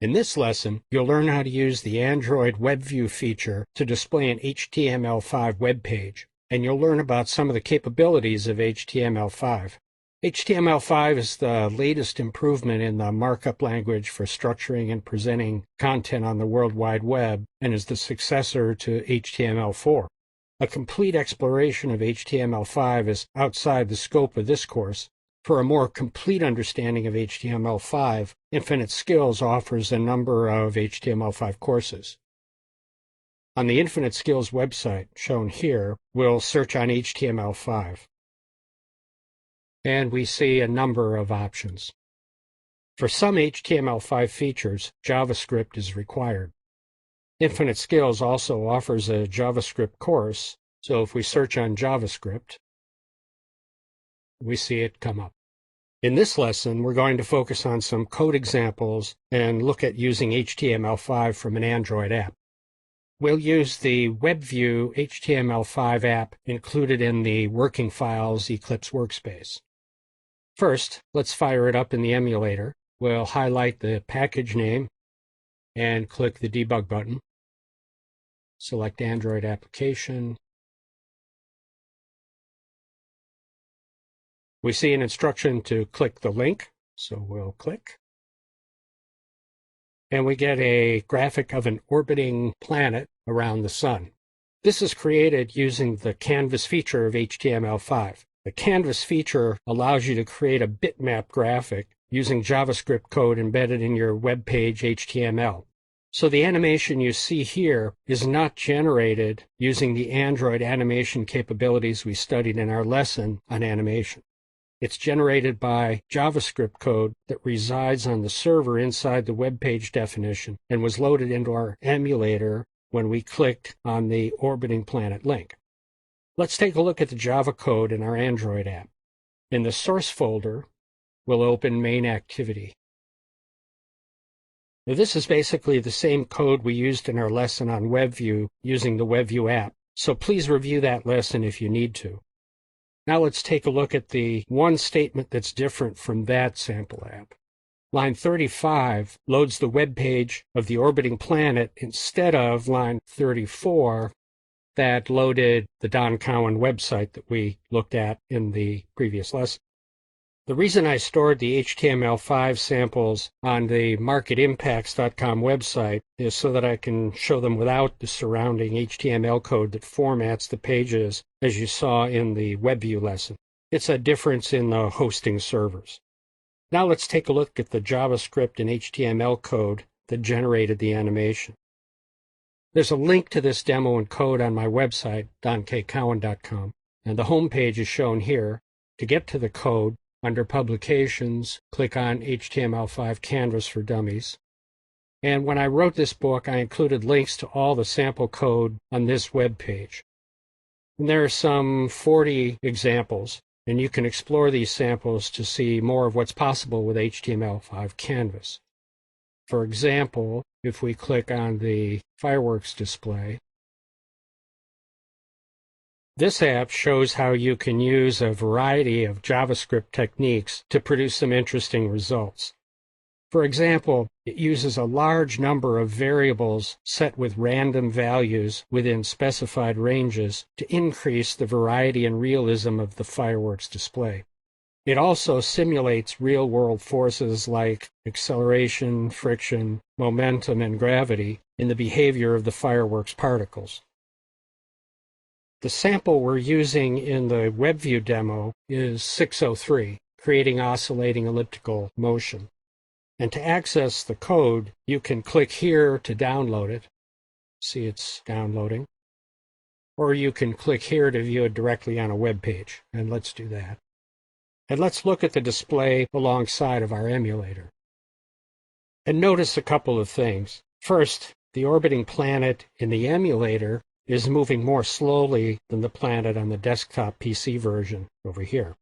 In this lesson, you'll learn how to use the Android WebView feature to display an HTML5 web page, and you'll learn about some of the capabilities of HTML5. HTML5 is the latest improvement in the markup language for structuring and presenting content on the World Wide Web and is the successor to HTML4. A complete exploration of HTML5 is outside the scope of this course. For a more complete understanding of HTML5, Infinite Skills offers a number of HTML5 courses. On the Infinite Skills website, shown here, we'll search on HTML5. And we see a number of options. For some HTML5 features, JavaScript is required. Infinite Skills also offers a JavaScript course, so if we search on JavaScript, we see it come up. In this lesson, we're going to focus on some code examples and look at using HTML5 from an Android app. We'll use the WebView HTML5 app included in the Working Files Eclipse workspace. First, let's fire it up in the emulator. We'll highlight the package name and click the Debug button. Select Android Application. We see an instruction to click the link, so we'll click. And we get a graphic of an orbiting planet around the sun. This is created using the Canvas feature of HTML5. The Canvas feature allows you to create a bitmap graphic using JavaScript code embedded in your web page HTML. So the animation you see here is not generated using the Android animation capabilities we studied in our lesson on animation. It's generated by JavaScript code that resides on the server inside the web page definition and was loaded into our emulator when we clicked on the orbiting planet link. Let's take a look at the Java code in our Android app. In the source folder, we'll open main activity. Now, this is basically the same code we used in our lesson on WebView using the WebView app, so please review that lesson if you need to. Now let's take a look at the one statement that's different from that sample app. Line 35 loads the web page of the orbiting planet instead of line 34 that loaded the Don Cowan website that we looked at in the previous lesson. The reason I stored the HTML5 samples on the marketimpacts.com website is so that I can show them without the surrounding HTML code that formats the pages, as you saw in the WebView lesson. It's a difference in the hosting servers. Now let's take a look at the JavaScript and HTML code that generated the animation. There's a link to this demo and code on my website, donkcowan.com, and the home page is shown here. To get to the code, under Publications, click on HTML5 Canvas for Dummies. And when I wrote this book, I included links to all the sample code on this web page. And there are some 40 examples, and you can explore these samples to see more of what's possible with HTML5 Canvas. For example, if we click on the fireworks display, this app shows how you can use a variety of JavaScript techniques to produce some interesting results. For example, it uses a large number of variables set with random values within specified ranges to increase the variety and realism of the fireworks display. It also simulates real-world forces like acceleration, friction, momentum, and gravity in the behavior of the fireworks particles. The sample we're using in the WebView demo is 603, creating oscillating elliptical motion. And to access the code, you can click here to download it. See, it's downloading. Or you can click here to view it directly on a web page, and let's do that. And let's look at the display alongside of our emulator. And notice a couple of things. First, the orbiting planet in the emulator is moving more slowly than the planet on the desktop PC version over here.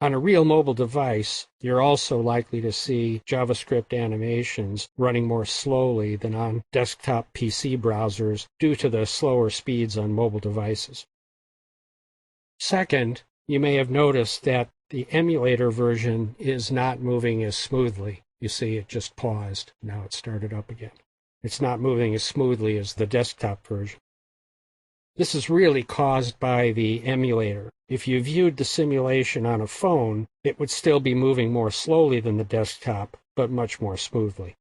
On a real mobile device, you're also likely to see JavaScript animations running more slowly than on desktop PC browsers due to the slower speeds on mobile devices. Second, you may have noticed that the emulator version is not moving as smoothly. You see it just paused. Now it started up again. It's not moving as smoothly as the desktop version. This is really caused by the emulator. If you viewed the simulation on a phone, it would still be moving more slowly than the desktop, but much more smoothly.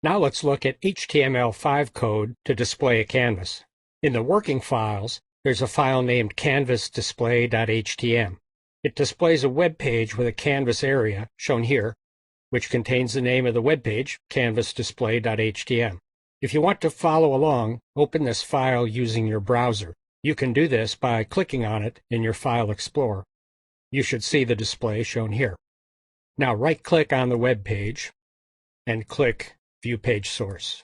Now let's look at HTML5 code to display a canvas. In the working files, there's a file named canvasdisplay.htm. It displays a web page with a canvas area, shown here, which contains the name of the web page, canvasdisplay.htm. If you want to follow along, open this file using your browser. You can do this by clicking on it in your File Explorer. You should see the display shown here. Now right-click on the web page and click View Page Source.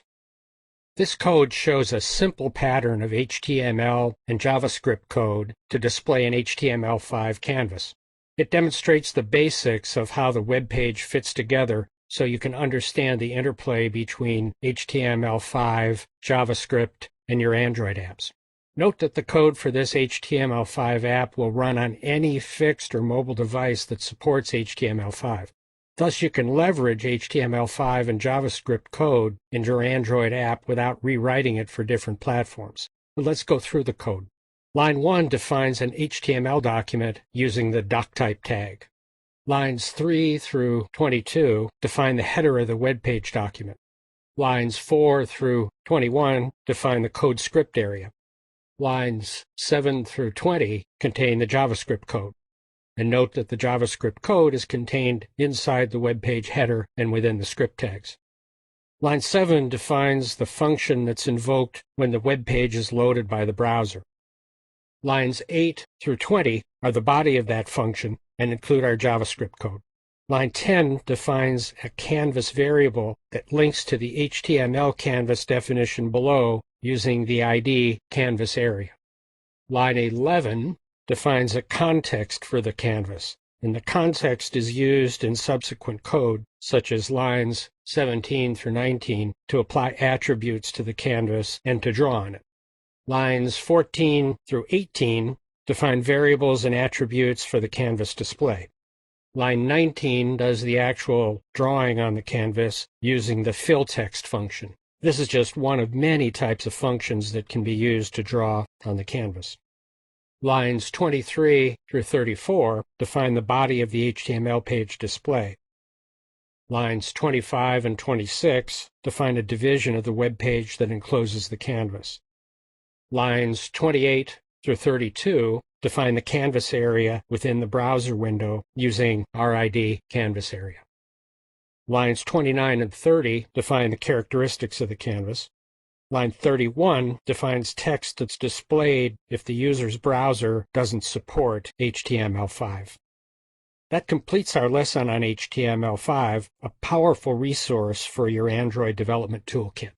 This code shows a simple pattern of HTML and JavaScript code to display an HTML5 canvas. It demonstrates the basics of how the web page fits together so you can understand the interplay between HTML5, JavaScript, and your Android apps. Note that the code for this HTML5 app will run on any fixed or mobile device that supports HTML5. Thus, you can leverage HTML5 and JavaScript code in your Android app without rewriting it for different platforms. But let's go through the code. Line 1 defines an HTML document using the doctype tag. Lines 3 through 22 define the header of the web page document. Lines 4 through 21 define the code script area. Lines 7 through 20 contain the JavaScript code. And note that the JavaScript code is contained inside the web page header and within the script tags. Line 7 defines the function that's invoked when the web page is loaded by the browser. Lines 8 through 20 are the body of that function and include our JavaScript code. Line 10 defines a canvas variable that links to the HTML canvas definition below using the ID canvas area. Line 11 defines a context for the canvas, and the context is used in subsequent code, such as lines 17 through 19, to apply attributes to the canvas and to draw on it. Lines 14 through 18 define variables and attributes for the canvas display. Line 19 does the actual drawing on the canvas using the fill text function. This is just one of many types of functions that can be used to draw on the canvas. Lines 23 through 34 define the body of the HTML page display. Lines 25 and 26 define a division of the web page that encloses the canvas. Lines 28 through 32 define the canvas area within the browser window using RID canvas area. Lines 29 and 30 define the characteristics of the canvas. Line 31 defines text that's displayed if the user's browser doesn't support HTML5. That completes our lesson on HTML5, a powerful resource for your Android development toolkit.